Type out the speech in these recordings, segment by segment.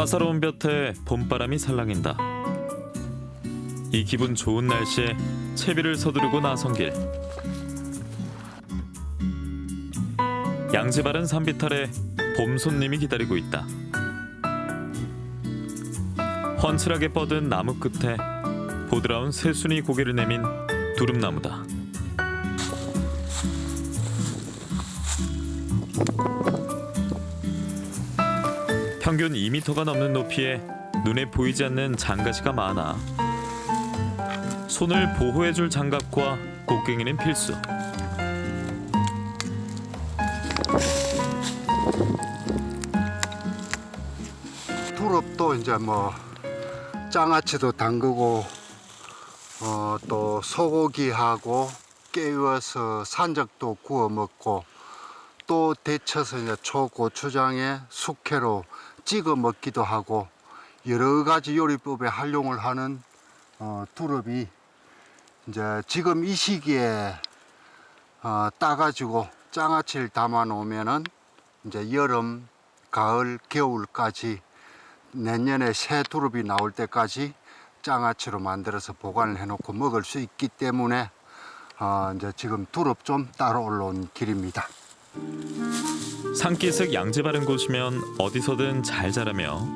따사로운 볕에 봄바람이 살랑인다. 이 기분 좋은 날씨에 채비를 서두르고 나선 길. 양지 바른 산비탈에 봄 손님이 기다리고 있다. 훤칠하게 뻗은 나무 끝에 보드라운 새순이 고개를 내민 두릅나무다. 평균 2m가 넘는 높이에 눈에 보이지 않는 장가지가 많아 손을 보호해줄 장갑과 곡괭이는 필수. 두릅도 이제 뭐 장아찌도 담그고 또 소고기하고 깨워서 산적도 구워 먹고 또 데쳐서 이제 초고추장에 숙회로 찍어 먹기도 하고 여러 가지 요리법에 활용을 하는 두릅이 이제 지금 이 시기에 따가지고 장아찌를 담아 놓으면은 이제 여름, 가을, 겨울까지 내년에 새 두릅이 나올 때까지 장아찌로 만들어서 보관을 해놓고 먹을 수 있기 때문에 이제 지금 두릅 좀 따러 올라온 길입니다. 산기슭 양지 바른 곳이면 어디서든 잘 자라며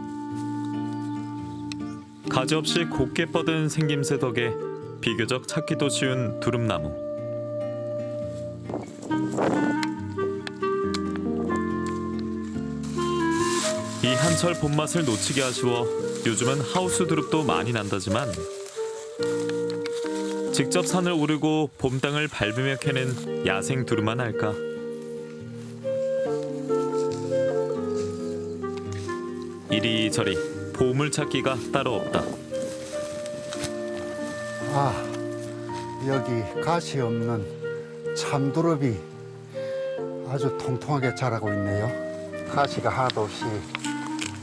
가지 없이 곱게 뻗은 생김새 덕에 비교적 찾기도 쉬운 두릅나무. 이 한철 봄맛을 놓치기 아쉬워 요즘은 하우스 두릅도 많이 난다지만 직접 산을 오르고 봄 땅을 밟으며 캐는 야생 두릅만 할까. 이리저리 보물 찾기가 따로 없다. 여기 가시 없는 참두릅이 아주 통통하게 자라고 있네요. 가시가 하나도 없이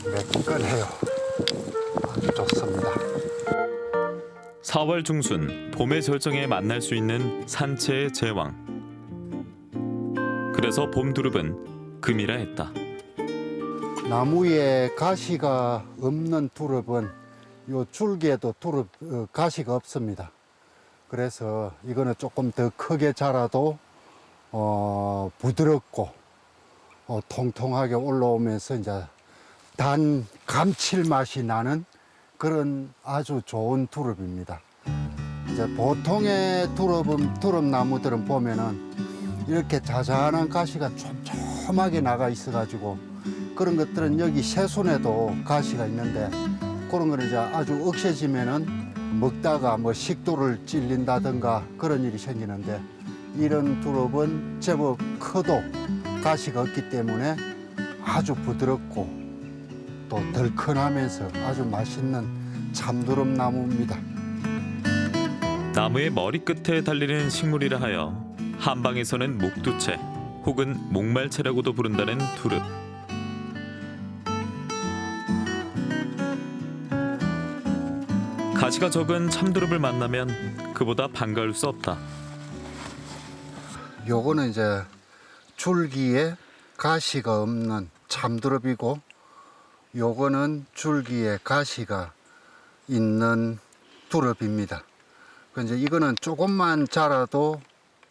매끈해요. 아주 좋습니다. 4월 중순 봄의 절정에 만날 수 있는 산채의 제왕. 그래서 봄 두릅은 금이라 했다. 나무에 가시가 없는 두릅은 요 줄기에도 두릅 가시가 없습니다. 그래서 이거는 조금 더 크게 자라도 부드럽고 통통하게 올라오면서 이제 단 감칠맛이 나는 그런 아주 좋은 두릅입니다. 이제 보통의 두릅나무들은 보면은 이렇게 자잘한 가시가 촘촘하게 나가 있어가지고 그런 것들은 여기 새순에도 가시가 있는데 그런 거는 이제 아주 억세지면은 먹다가 뭐 식도를 찔린다든가 그런 일이 생기는데 이런 두릅은 제법 커도 가시가 없기 때문에 아주 부드럽고 또 덜큰하면서 아주 맛있는 참두릅 나무입니다. 나무의 머리끝에 달리는 식물이라 하여 한방에서는 목두채 혹은 목말채라고도 부른다는 두릅. 가시가 적은 참두릅을 만나면 그보다 반가울 수 없다. 요거는 이제 줄기에 가시가 없는 참두릅이고 요거는 줄기에 가시가 있는 두릅입니다. 이제 이거는 조금만 자라도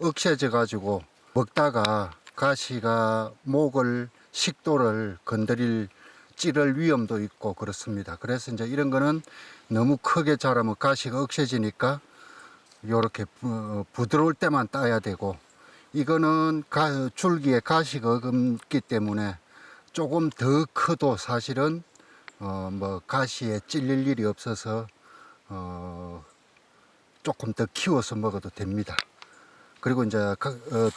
억세져 가지고 먹다가 가시가 목을 식도를 건드릴 찌를 위험도 있고 그렇습니다. 그래서 이제 이런 거는 너무 크게 자라면 가시가 억세지니까 요렇게 부드러울 때만 따야 되고 이거는 줄기에 가시가 없기 때문에 조금 더 커도 사실은 뭐 가시에 찔릴 일이 없어서 조금 더 키워서 먹어도 됩니다. 그리고 이제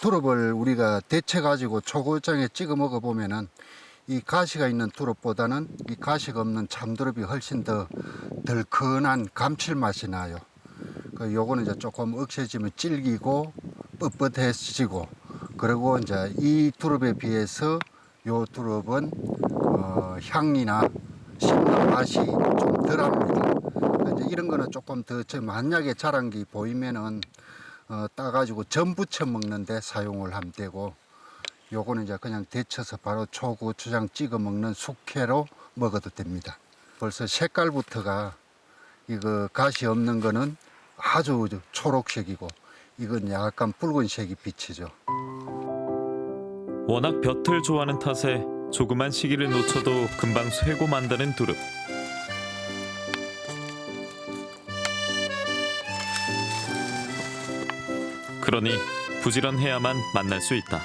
두릅을 우리가 데쳐 가지고 초고추장에 찍어 먹어 보면은 이 가시가 있는 두릅보다는 이 가시가 없는 참두릅이 훨씬 더 덜큰한 감칠맛이 나요. 요거는 이제 조금 억세지면 질기고 뻣뻣해지고 그리고 이제 이 두릅에 비해서 요 두릅은 향이나 씹는 맛이 좀 덜합니다. 이제 이런 거는 조금 더 만약에 자란 게 보이면은 따가지고 전 부쳐 먹는데 사용을 하면 되고 요거는 이제 그냥 데쳐서 바로 초고추장 찍어 먹는 숙회로 먹어도 됩니다. 벌써 색깔부터가 이거 가시 없는 거는 아주 초록색이고 이건 약간 붉은색이 비치죠. 워낙 볕을 좋아하는 탓에 조그만 시기를 놓쳐도 금방 쇠고 만다는 두릅. 그러니 부지런해야만 만날 수 있다.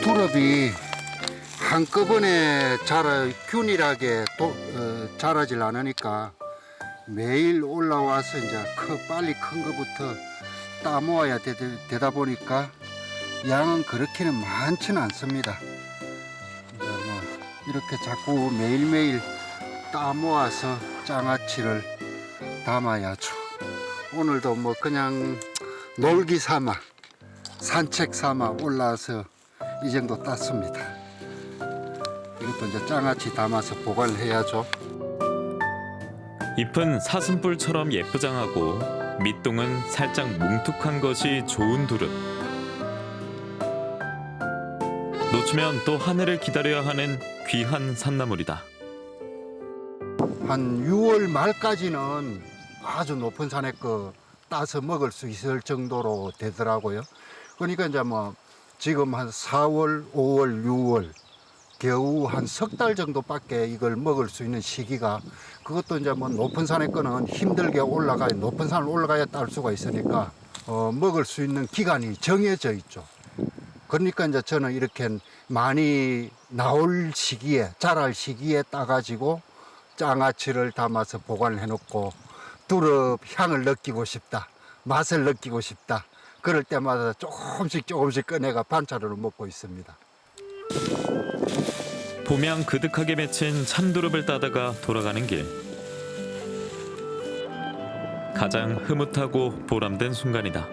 두릅이 한꺼번에 균일하게 자라질 않으니까 매일 올라와서 이제 빨리 큰 거부터 따모아야 되다 보니까 양은 그렇게는 많지는 않습니다. 이제 뭐 이렇게 자꾸 매일매일 따모아서 장아찌를 담아야죠. 오늘도 뭐 그냥 놀기 삼아 산책 삼아 올라와서 이 정도 땄습니다. 이것도 이제 장아찌 담아서 보관을 해야죠. 잎은 사슴뿔처럼 예쁘장하고 밑동은 살짝 뭉툭한 것이 좋은 두릅. 놓치면 또 한 해를 기다려야 하는 귀한 산나물이다. 한 6월 말까지는 아주 높은 산에 거 따서 먹을 수 있을 정도로 되더라고요. 그러니까 이제 뭐 지금 한 4월, 5월, 6월 겨우 한 석 달 정도밖에 이걸 먹을 수 있는 시기가, 그것도 이제 뭐 높은 산에 거는 힘들게 높은 산을 올라가야 딸 수가 있으니까 먹을 수 있는 기간이 정해져 있죠. 그러니까 이제 저는 이렇게 많이 나올 시기에, 자랄 시기에 따가지고 장아찌를 담아서 보관을 해놓고 두릅 향을 느끼고 싶다, 맛을 느끼고 싶다, 그럴 때마다 조금씩 꺼내가 반찬으로 먹고 있습니다. 봄양 그득하게 맺힌 참두릅을 따다가 돌아가는 길. 가장 흐뭇하고 보람된 순간이다.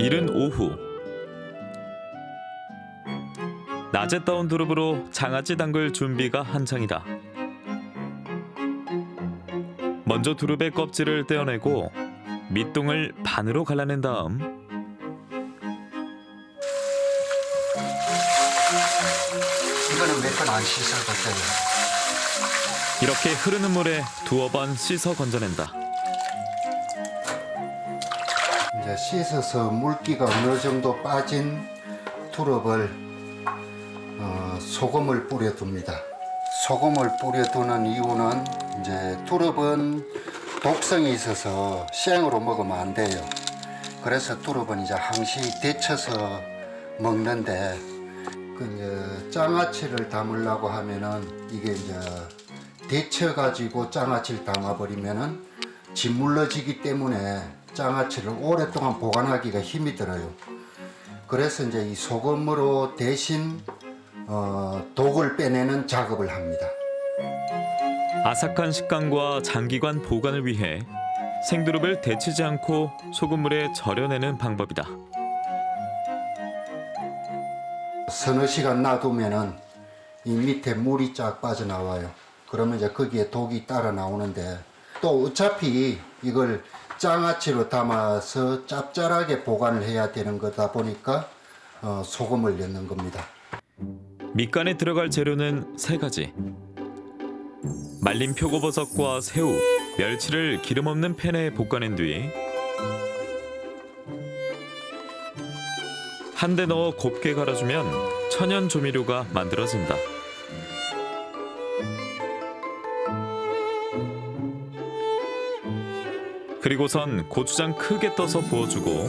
이른 오후. 낮에 따온 두릅으로 장아찌 담글 준비가 한창이다. 먼저 두릅의 껍질을 떼어내고 밑동을 반으로 갈라낸 다음 이거는 몇 번 안 씻어도 돼요. 이렇게 흐르는 물에 두어 번 씻어 건져낸다. 이제 씻어서 물기가 어느 정도 빠진 두릅을 소금을 뿌려둡니다. 소금을 뿌려두는 이유는 이제 두릅은 독성이 있어서 생으로 먹으면 안 돼요. 그래서 두릅은 이제 항시 데쳐서 먹는데, 이제 장아찌를 담으려고 하면은 이게 이제 데쳐가지고 장아찌를 담아버리면은 짓물러지기 때문에 장아찌를 오랫동안 보관하기가 힘이 들어요. 그래서 이제 이 소금으로 대신 독을 빼내는 작업을 합니다. 아삭한 식감과 장기간 보관을 위해 생두릅을 데치지 않고 소금물에 절여내는 방법이다. 서너 시간 놔두면은 이 밑에 물이 쫙 빠져나와요. 그러면 이제 거기에 독이 따라 나오는데, 또 어차피 이걸 장아찌로 담아서 짭짤하게 보관을 해야 되는 거다 보니까 소금을 넣는 겁니다. 밑간에 들어갈 재료는 세 가지. 말린 표고버섯과 새우, 멸치를 기름 없는 팬에 볶아낸 뒤 한 대 넣어 곱게 갈아주면 천연 조미료가 만들어진다. 그리고선 고추장 크게 떠서 부어주고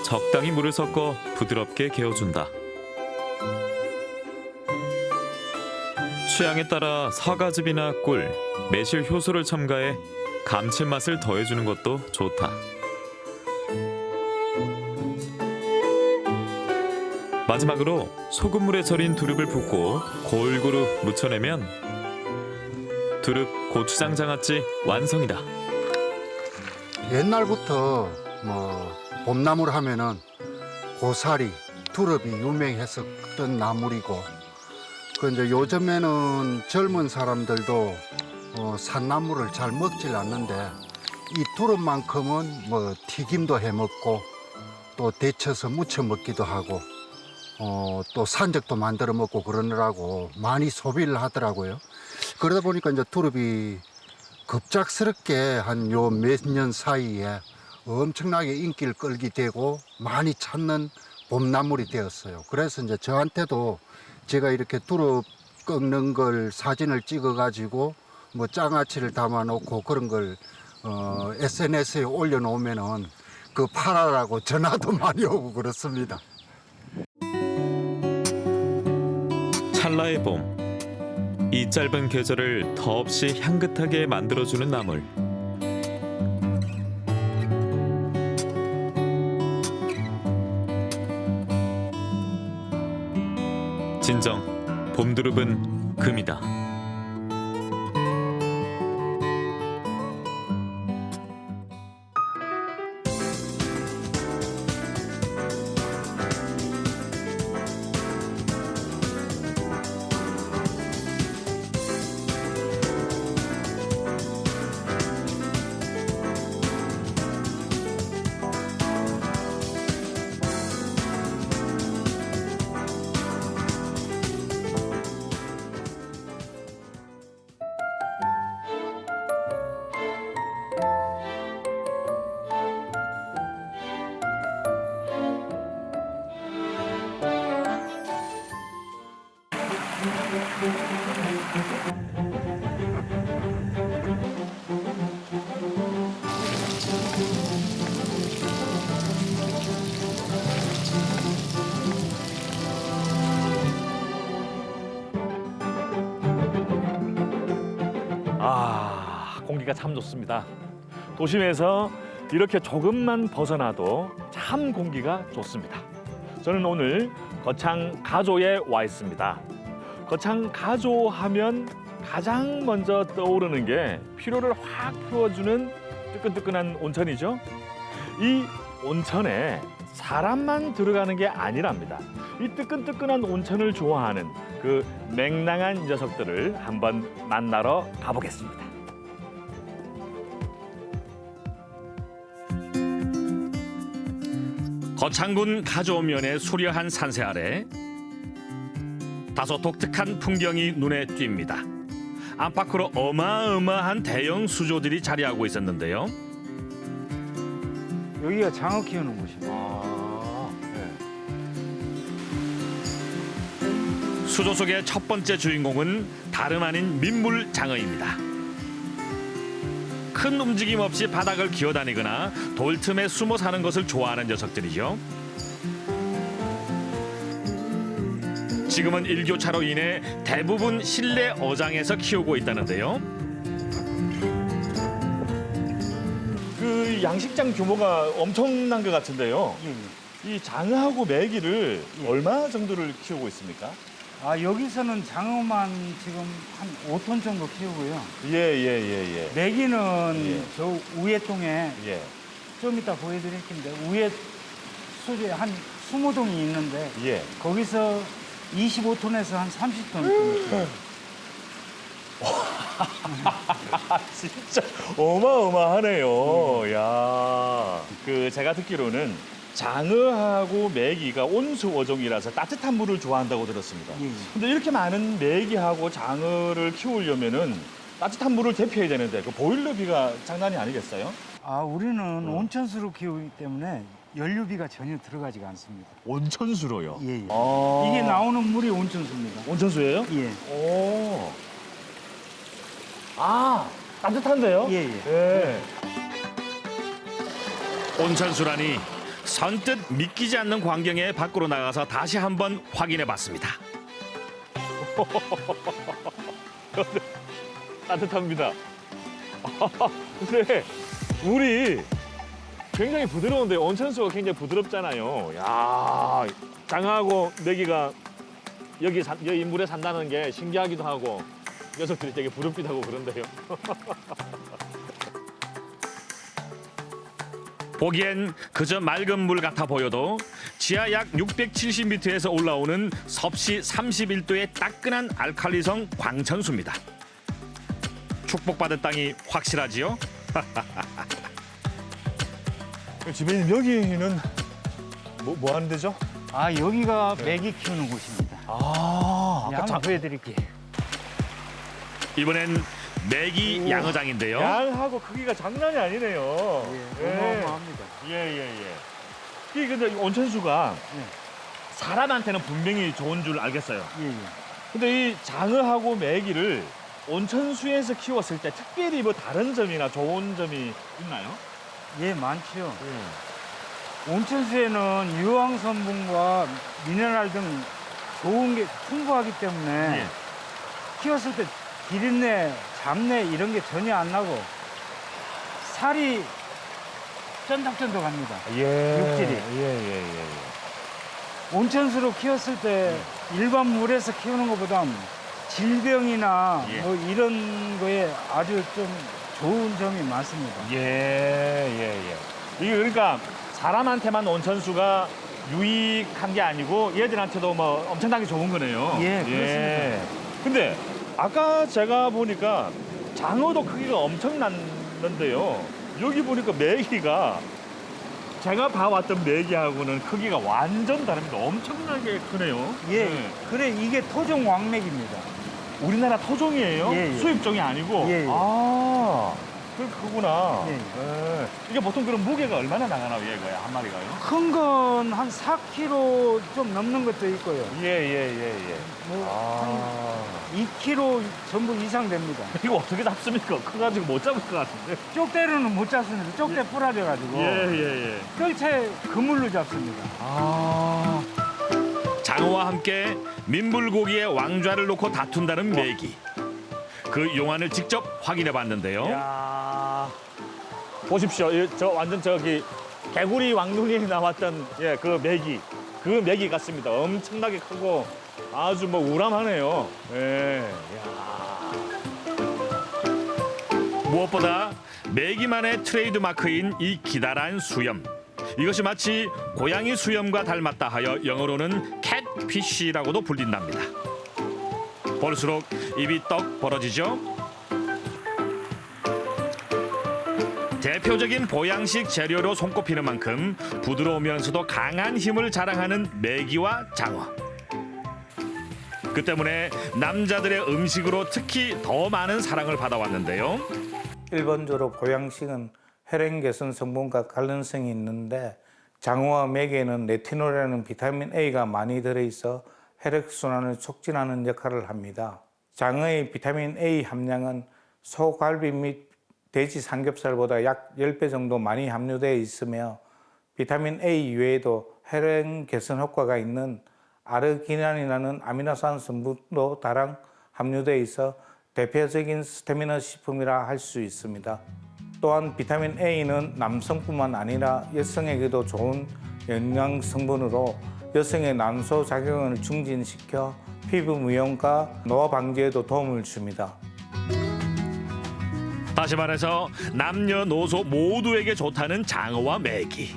적당히 물을 섞어 부드럽게 개어준다. 취향에 따라 사과즙이나 꿀, 매실 효소를 첨가해 감칠맛을 더해주는 것도 좋다. 마지막으로 소금물에 절인 두릅을 붓고 골고루 묻혀내면 두릅 고추장 장아찌 완성이다. 옛날부터 뭐 봄나물 하면은 고사리, 두릅이 유명했었던 나물이고, 그 이제 요즘에는 젊은 사람들도 산나물을 잘 먹질 않는데, 이 두릅만큼은 뭐 튀김도 해 먹고 또 데쳐서 무쳐 먹기도 하고 또 산적도 만들어 먹고 그러느라고 많이 소비를 하더라고요. 그러다 보니까 이제 두릅이 급작스럽게 한 요 몇 년 사이에 엄청나게 인기를 끌게 되고 많이 찾는 봄나물이 되었어요. 그래서 이제 저한테도 제가 이렇게 두릅 꺾는 걸 사진을 찍어 가지고 뭐 장아찌를 담아 놓고 그런 걸 SNS에 올려 놓으면은 그 팔아라고 전화도 많이 오고 그렇습니다. 찰나의 봄. 이 짧은 계절을 더없이 향긋하게 만들어주는 나물. 진정 봄두릅은 금이다. 공기가 참 좋습니다. 도심에서 이렇게 조금만 벗어나도 참 공기가 좋습니다. 저는 오늘 거창 가조에 와 있습니다. 거창 가조 하면 가장 먼저 떠오르는 게 피로를 확 풀어주는 뜨끈뜨끈한 온천이죠. 이 온천에 사람만 들어가는 게 아니랍니다. 이 뜨끈뜨끈한 온천을 좋아하는 그 맹랑한 녀석들을 한번 만나러 가보겠습니다. 거창군 가조면의 수려한 산세 아래 다소 독특한 풍경이 눈에 띕니다. 안팎으로 어마어마한 대형 수조들이 자리하고 있었는데요. 여기가 장어 키우는 곳입니다. 수조 속의 첫 번째 주인공은 다름 아닌 민물 장어입니다. 큰 움직임 없이 바닥을 기어다니거나 돌 틈에 숨어 사는 것을 좋아하는 녀석들이죠. 지금은 일교차로 인해 대부분 실내 어장에서 키우고 있다는데요. 그 양식장 규모가 엄청난 것 같은데요. 이 장어하고 메기를 얼마 정도를 키우고 있습니까? 여기서는 장어만 지금 한 5톤 정도 키우고요. 예. 메기는 예. 저 우회 동에 예. 좀 이따 보여드릴 텐데 우회 수조에 한 20동이 있는데 예. 거기서 25톤에서 한 30톤 정도. 진짜 어마어마하네요. 야, 그 제가 듣기로는 장어하고 메기가 온수 어종이라서 따뜻한 물을 좋아한다고 들었습니다. 예. 근데 이렇게 많은 메기하고 장어를 키우려면은 따뜻한 물을 데펴야 되는데 그 보일러비가 장난이 아니겠어요? 우리는 온천수로 키우기 때문에 연료비가 전혀 들어가지가 않습니다. 온천수로요? 예. 아. 이게 나오는 물이 온천수입니다. 온천수예요? 예. 오. 따뜻한데요? 예. 예. 온천수라니 선뜻 믿기지 않는 광경에 밖으로 나가서 다시 한번 확인해 봤습니다. 따뜻합니다. 근데 물이 굉장히 부드러운데 온천수가 굉장히 부드럽잖아요. 야, 장어하고 메기가 여기 물에 산다는 게 신기하기도 하고 녀석들이 되게 부럽기도 하고 그런데요. 보기엔 그저 맑은 물 같아 보여도 지하 약 670m에서 올라오는 섭씨 31도의 따끈한 알칼리성 광천수입니다. 축복받은 땅이 확실하지요? 지배님 여기는 뭐 하는 데죠? 아, 여기가 메기 키우는 곳입니다. 아, 네, 한번 보여드릴게요. 이번엔 메기 양어장인데요. 양하고 크기가 장난이 아니네요. 어마어마합니다. 예. 이게 근데 이 온천수가 네. 사람한테는 분명히 좋은 줄 알겠어요. 예. 근데 이 장어하고 메기를 온천수에서 키웠을 때 특별히 뭐 다른 점이나 좋은 점이 있나요? 예, 많죠. 온천수에는 유황 성분과 미네랄 등 좋은 게 풍부하기 때문에 예. 키웠을 때 비린내, 잡내 이런 게 전혀 안 나고 살이 쫀득쫀득합니다. 육질이. 예. 온천수로 키웠을 때 일반 물에서 키우는 것보다 질병이나 예. 뭐 이런 거에 아주 좀 좋은 점이 많습니다. 예. 이게 그러니까 사람한테만 온천수가 유익한 게 아니고 얘들한테도 뭐 엄청나게 좋은 거네요. 예, 그렇습니다. 근데 아까 제가 보니까 장어도 크기가 엄청났는데요. 여기 보니까 메기가 제가 봐왔던 메기하고는 크기가 완전 다릅니다. 엄청나게 크네요. 예, 네. 그래 이게 토종 왕맥입니다. 우리나라 토종이에요? 예. 수입종이 아니고? 예. 아, 그 크구나. 예. 예. 이게 보통 그럼 무게가 얼마나 나가나요, 얘가 한 마리가요? 큰 건 한 4kg 좀 넘는 것도 있고요. 예. 뭐 아. 2kg 전부 이상 됩니다. 이거 어떻게 잡습니까? 커가지고 못 잡을 것 같은데. 쪽대로는 못 잡습니다. 쪽대 부러져가지고 예. 끌채 그물로 잡습니다. 아. 장어와 함께 민물고기의 왕좌를 놓고 다툰다는 메기. 그 용안을 직접 확인해 봤는데요. 야. 보십시오. 저 완전 저기 개구리 왕눈이 나왔던 그 메기. 그 메기 같습니다. 엄청나게 크고 아주 뭐 우람하네요. 예. 야. 무엇보다 메기만의 트레이드 마크인 이 기다란 수염. 이것이 마치 고양이 수염과 닮았다 하여 영어로는 캣피쉬라고도 불린답니다. 볼수록 입이 떡 벌어지죠. 대표적인 보양식 재료로 손꼽히는 만큼 부드러우면서도 강한 힘을 자랑하는 메기와 장어. 그 때문에 남자들의 음식으로 특히 더 많은 사랑을 받아왔는데요. 일반적으로 보양식은 혈행 개선 성분과 관련성이 있는데 장어와 메기에는 레티놀이라는 비타민 A가 많이 들어있어 혈액순환을 촉진하는 역할을 합니다. 장어의 비타민 A 함량은 소갈비 및 돼지 삼겹살보다 약 10배 정도 많이 함유되어 있으며 비타민 A 외에도 혈행 개선 효과가 있는 아르기닌이라는 아미노산 성분도 다량 함유되어 있어 대표적인 스태미너 식품이라 할 수 있습니다. 또한 비타민 A는 남성뿐만 아니라 여성에게도 좋은 영양 성분으로 여성의 난소 작용을 증진시켜 피부 미용과 노화 방지에도 도움을 줍니다. 다시 말해서 남녀노소 모두에게 좋다는 장어와 메기.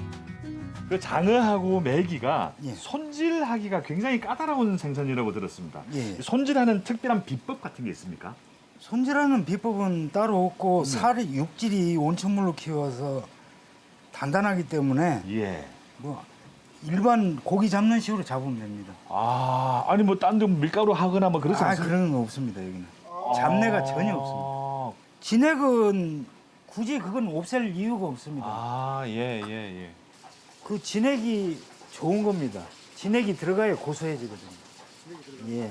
그 장어하고 메기가 예. 손질하기가 굉장히 까다로운 생선이라고 들었습니다. 예. 손질하는 특별한 비법 같은 게 있습니까? 손질하는 비법은 따로 없고 살이 육질이 온천물로 키워서 단단하기 때문에 예. 뭐 일반 고기 잡는 식으로 잡으면 됩니다. 아, 아니 뭐 딴 데 밀가루 하거나 뭐 그렇지 않습니까? 그런 거 없습니다 여기는. 잡내가 전혀 없습니다. 아, 진액은 굳이 그건 없앨 이유가 없습니다. 아, 예. 그 진액이 좋은 겁니다. 진액이 들어가야 고소해지거든요. 예.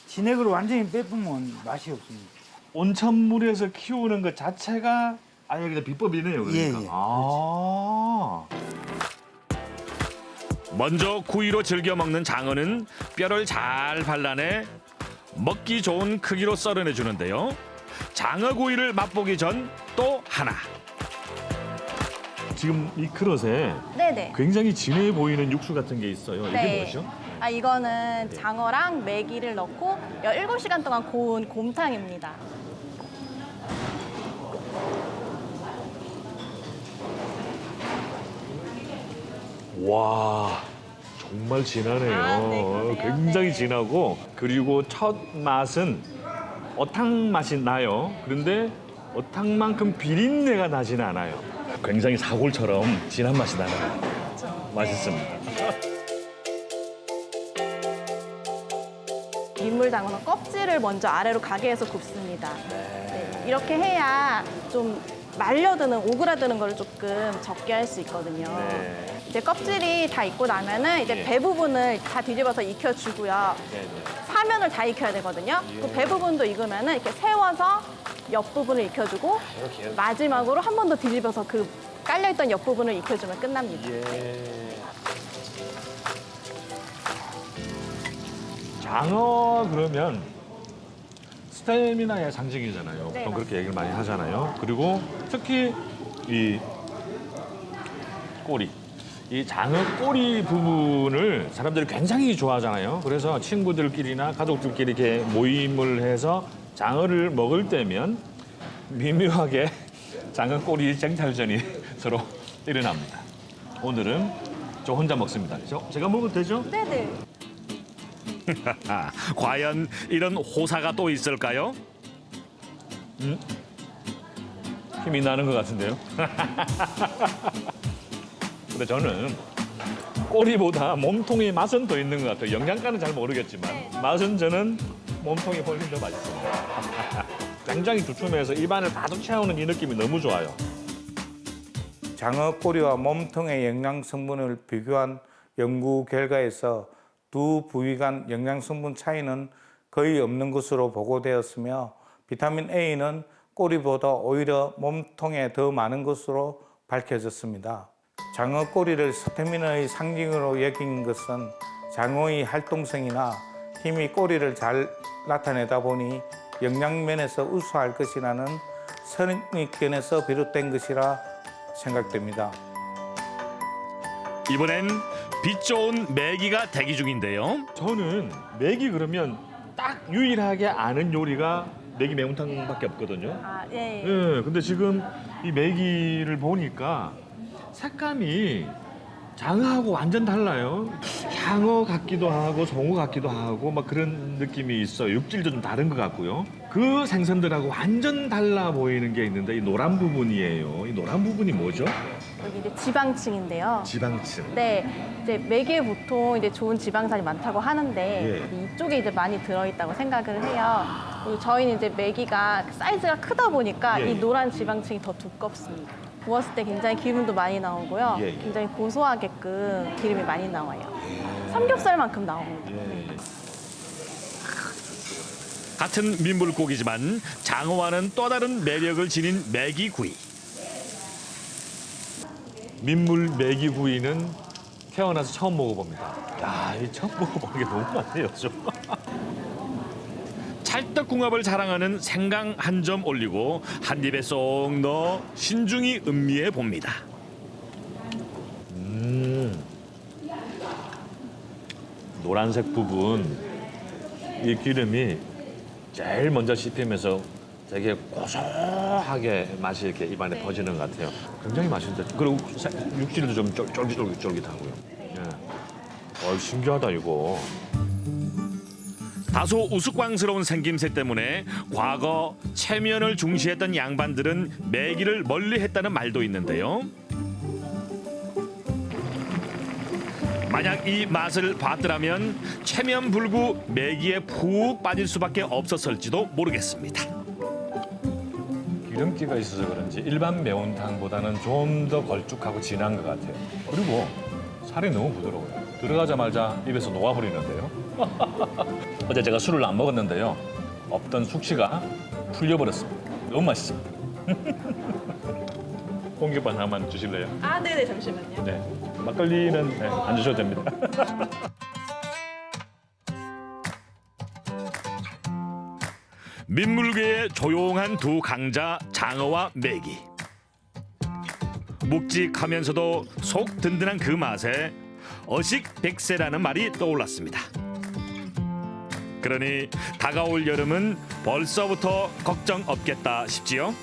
진액을 완전히 빼보면 맛이 없습니다. 온천물에서 키우는 것 자체가 아예 그냥 비법이네요. 그러니까. 예. 아. 먼저 구이로 즐겨 먹는 장어는 뼈를 잘 발라내 먹기 좋은 크기로 썰어내 주는데요. 장어 구이를 맛보기 전 또 하나. 지금 이 그릇에 네네. 굉장히 진해 보이는 육수 같은 게 있어요. 이게 네. 무엇이요? 아, 이거는 장어랑 메기를 넣고 17시간 동안 고운 곰탕입니다. 와, 정말 진하네요. 아, 네, 그러세요? 굉장히 네. 진하고 그리고 첫 맛은 어탕 맛이 나요. 그런데 어탕만큼 비린내가 나지는 않아요. 굉장히 사골처럼 진한 맛이 나네요. 맛있습니다. 민물장어는 껍질을 먼저 아래로 가게 해서 굽습니다. 네, 이렇게 해야 좀 말려드는, 오그라드는 걸 조금 적게 할 수 있거든요. 네. 이제 껍질이 다 익고 나면은 이제 예. 배 부분을 다 뒤집어서 익혀주고요. 네네. 사면을 다 익혀야 되거든요. 그 배 부분도 익으면은 이렇게 세워서 옆 부분을 익혀주고 이렇게요? 마지막으로 한 번 더 뒤집어서 그 깔려있던 옆 부분을 익혀주면 끝납니다. 예. 장어 그러면 스태미나의 상징이잖아요. 네, 보통 그렇게 얘기를 많이 하잖아요. 그리고 특히 이 꼬리, 이 장어 꼬리 부분을 사람들이 굉장히 좋아하잖아요. 그래서 친구들끼리나 가족들끼리 이렇게 모임을 해서 장어를 먹을 때면 미묘하게 장어 꼬리 쟁탈전이 서로 일어납니다. 오늘은 저 혼자 먹습니다. 제가 먹어도 되죠? 네네. 과연 이런 호사가 또 있을까요? 힘이 나는 것 같은데요. 근데 저는 꼬리보다 몸통의 맛은 더 있는 것 같아요. 영양가는 잘 모르겠지만 맛은 저는 몸통이 훨씬 더 맛있습니다. 굉장히 두툼해서 입안을 가득 채우는 이 느낌이 너무 좋아요. 장어 꼬리와 몸통의 영양 성분을 비교한 연구 결과에서 두 부위 간 영양 성분 차이는 거의 없는 것으로 보고되었으며 비타민 A는 꼬리보다 오히려 몸통에 더 많은 것으로 밝혀졌습니다. 장어 꼬리를 스태미나의 상징으로 여긴 것은 장어의 활동성이나 힘이 꼬리를 잘 나타내다 보니 영양면에서 우수할 것이라는 선입견에서 비롯된 것이라 생각됩니다. 이번엔 빛 좋은 메기가 대기 중인데요. 저는 메기 그러면 딱 유일하게 아는 요리가 메기 매운탕밖에 없거든요. 아, 예. 예, 근데 지금 이 메기를 보니까 색감이 장어하고 완전 달라요. 향어 같기도 하고 송어 같기도 하고 막 그런 느낌이 있어요. 육질도 좀 다른 것 같고요. 그 생선들하고 완전 달라 보이는 게 있는데 이 노란 부분이에요. 이 노란 부분이 뭐죠? 여기 이제 지방층인데요. 지방층. 네, 이제 메기에 보통 이제 좋은 지방산이 많다고 하는데 예. 이쪽에 이제 많이 들어있다고 생각을 해요. 그리고 저희는 이제 메기가 사이즈가 크다 보니까 예. 이 노란 지방층이 더 두껍습니다. 구웠을 때 굉장히 기름도 많이 나오고요. 예, 예. 굉장히 고소하게끔 기름이 많이 나와요. 삼겹살만큼 나옵니다. 예, 예. 같은 민물고기지만 장어와는 또 다른 매력을 지닌 메기구이. 민물 메기구이는 태어나서 처음 먹어봅니다. 야, 이 처음 먹어보는 게 너무 많네요, 좀. 찰떡궁합을 자랑하는 생강 한 점 올리고 한 입에 쏙 넣어 신중히 음미해 봅니다. 노란색 부분 이 기름이 제일 먼저 씹히면서 되게 고소하게 맛이 이렇게 입안에 퍼지는 것 같아요. 굉장히 맛있는데 그리고 육질도 좀 쫄깃쫄깃하고요. 예. 신기하다 이거. 다소 우스꽝스러운 생김새 때문에 과거 체면을 중시했던 양반들은 메기를 멀리했다는 말도 있는데요. 만약 이 맛을 봤더라면 체면 불구 메기에 푹 빠질 수밖에 없었을지도 모르겠습니다. 기름기가 있어서 그런지 일반 매운탕보다는 좀 더 걸쭉하고 진한 것 같아요. 그리고 살이 너무 부드러워요. 들어가자마자 입에서 녹아버리는데요. 어제 제가 술을 안 먹었는데요. 없던 숙취가 풀려버렸습니다. 너무 맛있습니다. 공깃밥 하나만 주실래요? 아, 네네, 잠시만요. 네. 막걸리는 네, 안 주셔도 됩니다. 민물계의 조용한 두 강자 장어와 메기. 묵직하면서도 속 든든한 그 맛에 어식백세라는 말이 떠올랐습니다. 그러니 다가올 여름은 벌써부터 걱정 없겠다 싶지요.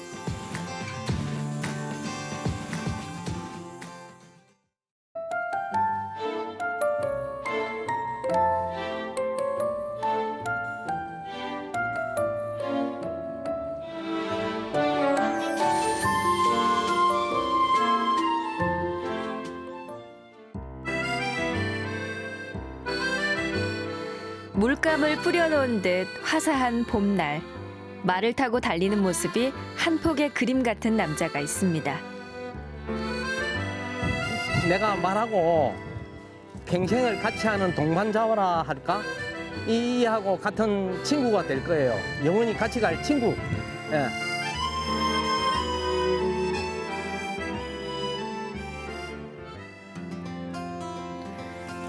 물감을 뿌려놓은 듯 화사한 봄날. 말을 타고 달리는 모습이 한 폭의 그림 같은 남자가 있습니다. 내가 말하고 평생을 같이 하는 동반자라 할까? 이하고 같은 친구가 될 거예요. 영원히 같이 갈 친구. 예.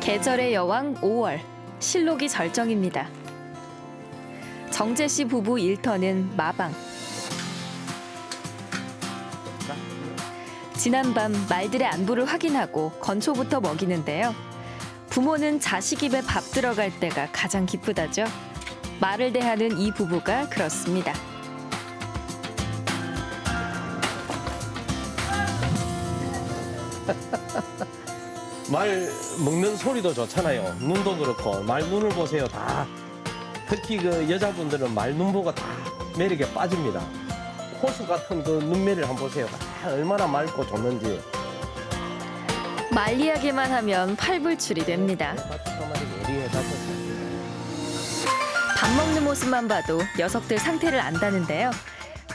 계절의 여왕 5월, 실록이 절정입니다. 정재 씨 부부 일터는 마방. 지난밤 말들의 안부를 확인하고 건초부터 먹이는데요. 부모는 자식 입에 밥 들어갈 때가 가장 기쁘다죠. 말을 대하는 이 부부가 그렇습니다. 말 먹는 소리도 좋잖아요. 눈도 그렇고 말 눈을 보세요. 다 특히 그 여자분들은 말 눈 보고 다 매력에 빠집니다. 호수 같은 그 눈매를 한번 보세요. 얼마나 맑고 좋는지. 말 이야기만 하면 팔불출이 됩니다. 밥 먹는 모습만 봐도 녀석들 상태를 안다는데요.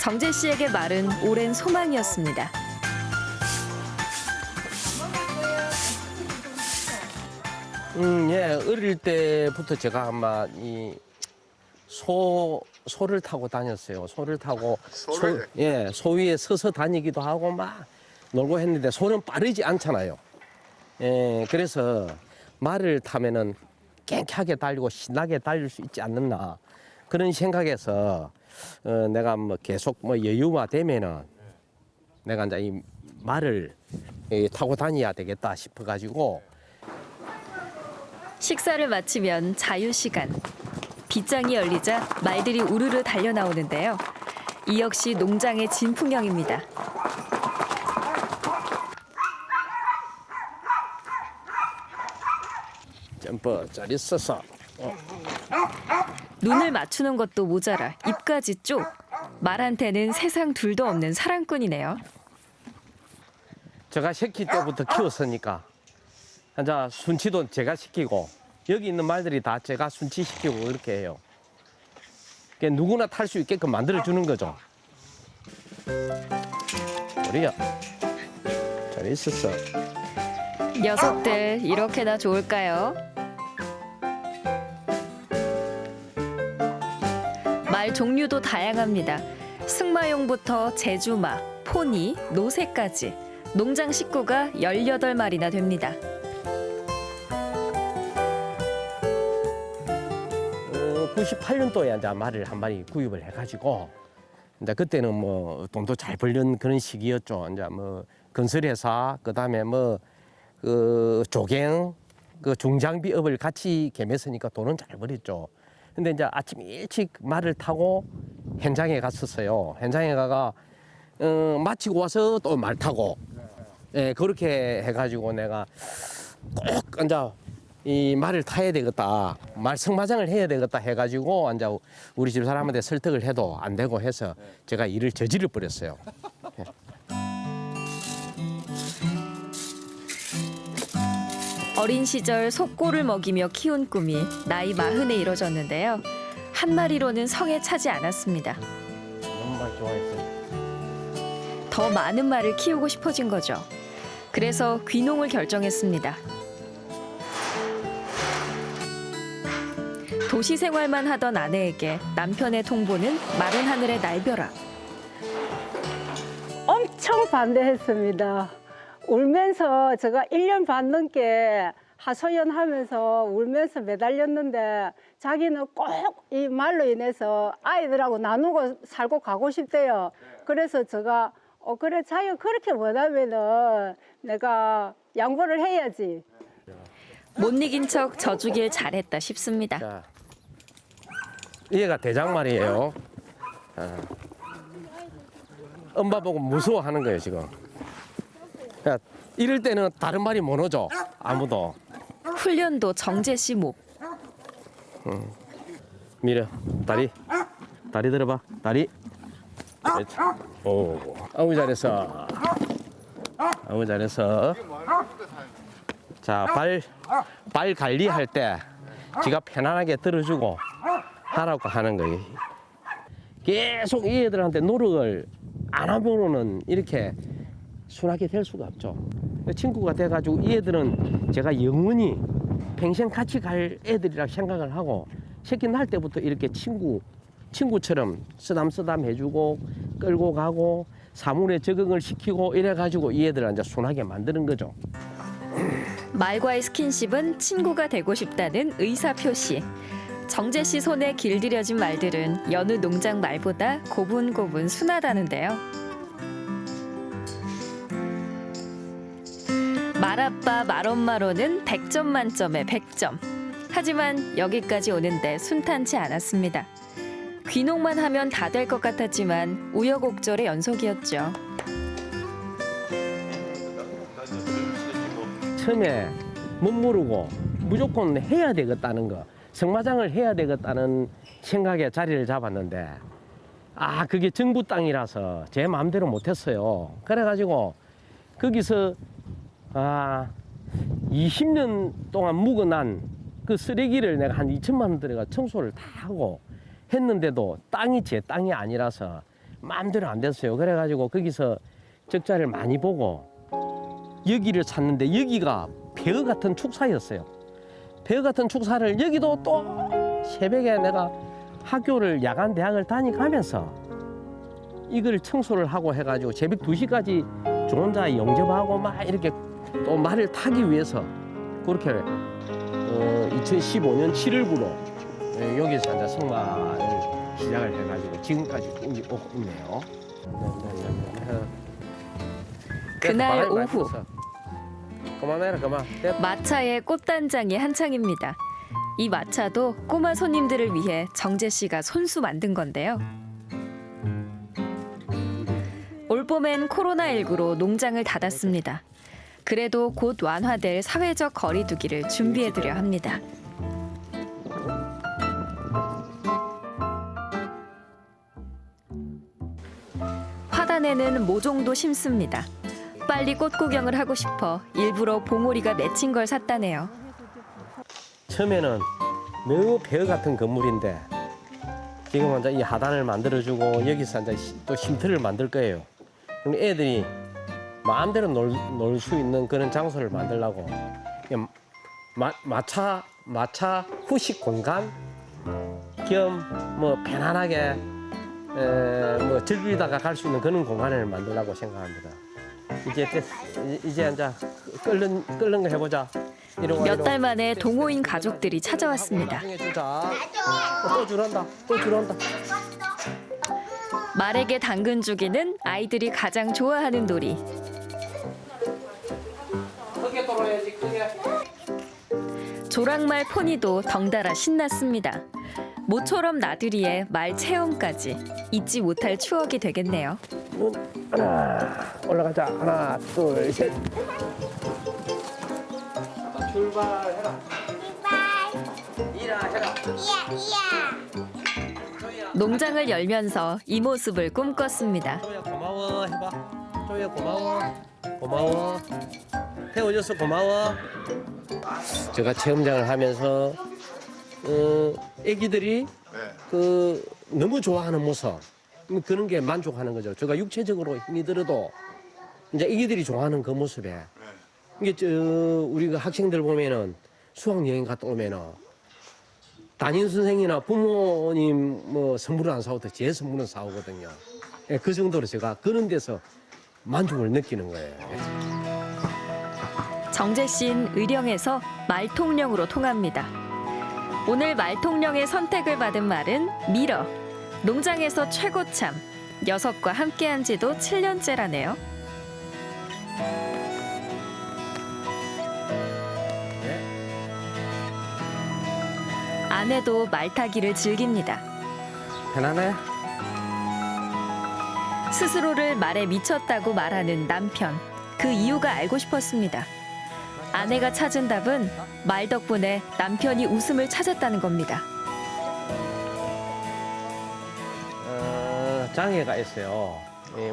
정재 씨에게 말은 오랜 소망이었습니다. 예, 어릴 때부터 제가 아마 소를 타고 다녔어요. 소를 타고 소 위에 서서 다니기도 하고 막 놀고 했는데 소는 빠르지 않잖아요. 예, 그래서 말을 타면은 깽깽하게 달리고 신나게 달릴 수 있지 않느냐 그런 생각에서 내가 뭐 계속 뭐 여유가 되면은 내가 이제 이 말을 타고 다녀야 되겠다 싶어가지고. 식사를 마치면 자유시간. 빗장이 열리자 말들이 우르르 달려 나오는데요. 이 역시 농장의 진풍경입니다. 점프 잘 있었어. 눈을 맞추는 것도 모자라 입까지 쪽. 말한테는 세상 둘도 없는 사랑꾼이네요. 제가 새끼 때부터 키웠으니까 이제 순치도 제가 시키고 여기 있는 말들이 다 제가 순치시키고 그렇게 해요. 그러니까 누구나 탈 수 있게끔 만들어주는 거죠. 우리야 잘 있었어. 녀석들 이렇게나 좋을까요? 말 종류도 다양합니다. 승마용부터 제주마, 포니, 노새까지 농장 식구가 18마리나 됩니다. 98년도에 이제 말을 한 마리 구입을 해가지고 이제 그때는 뭐 돈도 잘 벌는 그런 시기였죠. 이제 뭐 건설회사 그다음에 뭐 그 조경 그 중장비업을 같이 겸했으니까 돈은 잘 벌었죠. 근데 이제 아침 일찍 말을 타고 현장에 갔었어요. 현장에 가가 마치고 와서 또 말 타고 예 그렇게 해가지고 내가 꼭 이제 이 말을 타야 되겠다, 말 승마장을 해야 되겠다 해가지고 이제 우리 집 사람한테 설득을 해도 안 되고 해서 제가 일을 저지를 버렸어요. 어린 시절 속골을 먹이며 키운 꿈이 나이 40에 이뤄졌는데요. 한 마리로는 성에 차지 않았습니다. 너무 말 좋아했어요. 더 많은 말을 키우고 싶어진 거죠. 그래서 귀농을 결정했습니다. 도시 생활만 하던 아내에게 남편의 통보는 마른 하늘의 날벼락. 엄청 반대했습니다. 울면서 제가 1년 반 넘게 하소연하면서 울면서 매달렸는데 자기는 꼭 이 말로 인해서 아이들하고 나누고 살고 가고 싶대요. 그래서 제가 그래 자기가 그렇게 원하면은 내가 양보를 해야지. 못 이긴 척 져주길 잘했다 싶습니다. 자, 얘가 대장말이에요. 엄마 보고 무서워하는 거예요 지금. 야, 이럴 때는 다른 말이 못 오죠. 아무도. 훈련도 정재 씨 목. 밀어. 다리 들어봐. 다리. 그렇지. 오, 아우 잘했어. 아우 잘했어. 자, 발 관리할 때 지가 편안하게 들어주고 하라고 하는 거예요. 계속 이 애들한테 노력을 안 하면은 이렇게 순하게 될 수가 없죠. 친구가 돼가지고 이 애들은 제가 영원히 평생 같이 갈 애들이라 생각을 하고 새끼 날 때부터 이렇게 친구처럼 쓰담쓰담 해주고 끌고 가고 사물에 적응을 시키고 이래가지고 이 애들을 이제 순하게 만드는 거죠. 말과의 스킨십은 친구가 되고 싶다는 의사 표시. 정재 씨 손에 길들여진 말들은 여느 농장 말보다 고분고분 순하다는데요. 말아빠 말엄마로는 100점 만점에 100점. 하지만 여기까지 오는데 순탄치 않았습니다. 귀농만 하면 다 될 것 같았지만 우여곡절의 연속이었죠. 처음에 못 모르고 무조건 해야 되겠다는 거, 성마장을 해야 되겠다는 생각에 자리를 잡았는데 그게 정부 땅이라서 제 마음대로 못했어요. 그래가지고 거기서 20년 동안 묵어난 그 쓰레기를 내가 한 2천만 원 들여가 청소를 다 하고 했는데도 땅이 제 땅이 아니라서 마음대로 안 됐어요. 그래가지고 거기서 적자를 많이 보고 여기를 찾는데 여기가 폐허 같은 축사였어요. 폐허 같은 축사를 여기도 또 새벽에 내가 학교를 야간 대학을 다니가면서 이걸 청소를 하고 해가지고 새벽 2시까지 저 혼자 영접하고 막 이렇게 또 말을 타기 위해서 그렇게 2015년 7월부로 여기서 이제 성마를 시작을 해가지고 지금까지 오고 있네요. 그날 오후 그만해라 그만. 마차의 꽃단장이 한창입니다. 이 마차도 꼬마 손님들을 위해 정재 씨가 손수 만든 건데요. 올봄엔 코로나19로 농장을 닫았습니다. 그래도 곧 완화될 사회적 거리두기를 준비해두려 합니다. 화단에는 모종도 심습니다. 빨리 꽃 구경을 하고 싶어 일부러 봉오리가 맺힌 걸 샀다네요. 처음에는 매우 폐허 같은 건물인데 지금은 이제 이 하단을 만들어주고 여기서 이제 또 쉼터를 만들 거예요. 그럼 애들이 마음대로 놀 수 있는 그런 장소를 만들려고 마차 후식 공간 겸 뭐 편안하게 뭐 즐기다가 갈 수 있는 그런 공간을 만들려고 생각합니다. 이제 끓는 거 해보자. 몇 달 만에 동호인 가족들이 찾아왔습니다. 또 줄한다. 말에게 당근 주기는 아이들이 가장 좋아하는 놀이. 크게 돌아야지 크게. 조랑말 포니도 덩달아 신났습니다. 모처럼 나들이에 말 체험까지 잊지 못할 추억이 되겠네요. 올라가자. 하나, 둘, 셋. 출발해라. 일어해라. 농장을 열면서 이 모습을 꿈꿨습니다. 조야 고마워 해봐. 조야 고마워. 태워줘서 고마워. 제가 체험장을 하면서 애기들이 너무 좋아하는 모습 그런 게 만족하는 거죠. 제가 육체적으로 힘이 들어도 이제 애기들이 좋아하는 그 모습에 이게 우리 학생들 보면은 수학 여행 갔다 오면은 담임 선생이나 부모님 뭐 선물을 안 사오도 제 선물은 사오거든요. 그 정도로 제가 그런 데서 만족을 느끼는 거예요. 정재 씨는 의령에서 말통령으로 통합니다. 오늘 말통령의 선택을 받은 말은 미러. 농장에서 최고참. 녀석과 함께한 지도 7년째라네요. 아내도 말 타기를 즐깁니다. 편안해? 스스로를 말에 미쳤다고 말하는 남편. 그 이유가 알고 싶었습니다. 아내가 찾은 답은 말 덕분에 남편이 웃음을 찾았다는 겁니다. 장애가 있어요.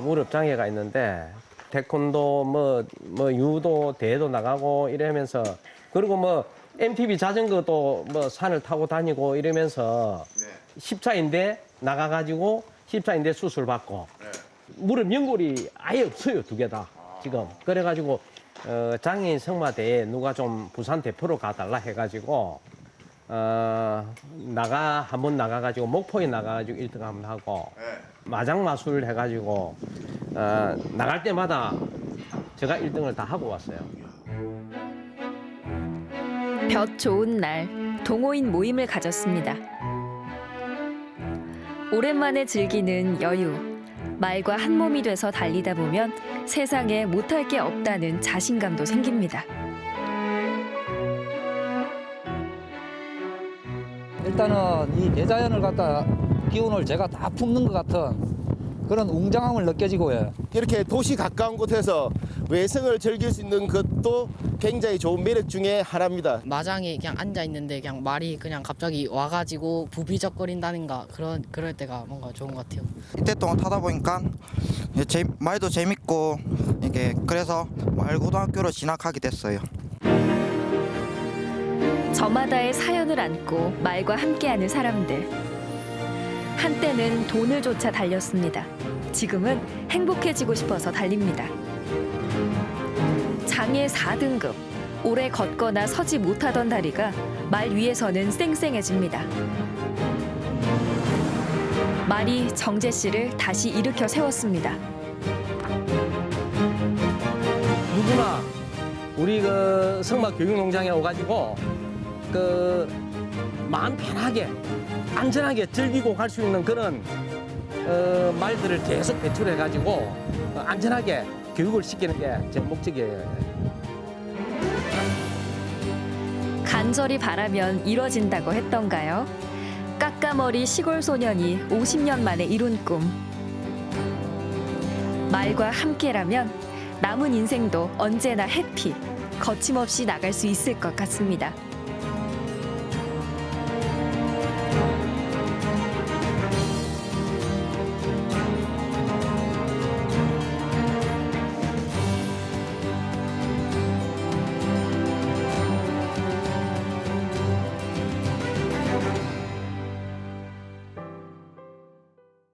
무릎 장애가 있는데 태권도 뭐 유도 대회도 나가고 이러면서 그리고 뭐 MTB 자전거도 뭐 산을 타고 다니고 이러면서 십자인대 나가가지고 십자인대 수술 받고 무릎 연골이 아예 없어요, 두 개 다 지금. 그래가지고 장애인 성마대에 누가 좀 부산 대표로 가달라 해가지고 한번 나가가지고 목포에 나가가지고 1등 한번 하고 마장마술 해가지고 나갈 때마다 제가 1등을 다 하고 왔어요. 볕 좋은 날 동호인 모임을 가졌습니다. 오랜만에 즐기는 여유. 말과 한 몸이 돼서 달리다 보면 세상에 못할 게 없다는 자신감도 생깁니다. 일단은 이 대자연을 갖다 기운을 제가 다 품는 것 같은 그런 웅장함을 느껴지고요. 이렇게 도시 가까운 곳에서 외성을 즐길 수 있는 것도 굉장히 좋은 매력 중에 하나입니다. 마장에 그냥 앉아 있는데 그냥 말이 그냥 갑자기 와가지고 부비적거린다든가 그럴 때가 뭔가 좋은 것 같아요. 이때 동안 타다 보니까 말도 재밌고 이게 그래서 마을고등학교로 진학하게 됐어요. 저마다의 사연을 안고 말과 함께하는 사람들. 한때는 돈을 쫓아 달렸습니다. 지금은 행복해지고 싶어서 달립니다. 장애 4등급. 오래 걷거나 서지 못하던 다리가 말 위에서는 쌩쌩해집니다. 말이 정재 씨를 다시 일으켜 세웠습니다. 누구나 우리 그 성막 교육농장에 오가지고 그 마음 편하게 안전하게 즐기고 갈 수 있는 그런 말들을 계속 배출해가지고 안전하게 교육을 시키는 게 제 목적이에요. 간절히 바라면 이뤄진다고 했던가요? 까까머리 시골 소년이 50년 만에 이룬 꿈. 말과 함께라면 남은 인생도 언제나 해피, 거침없이 나갈 수 있을 것 같습니다.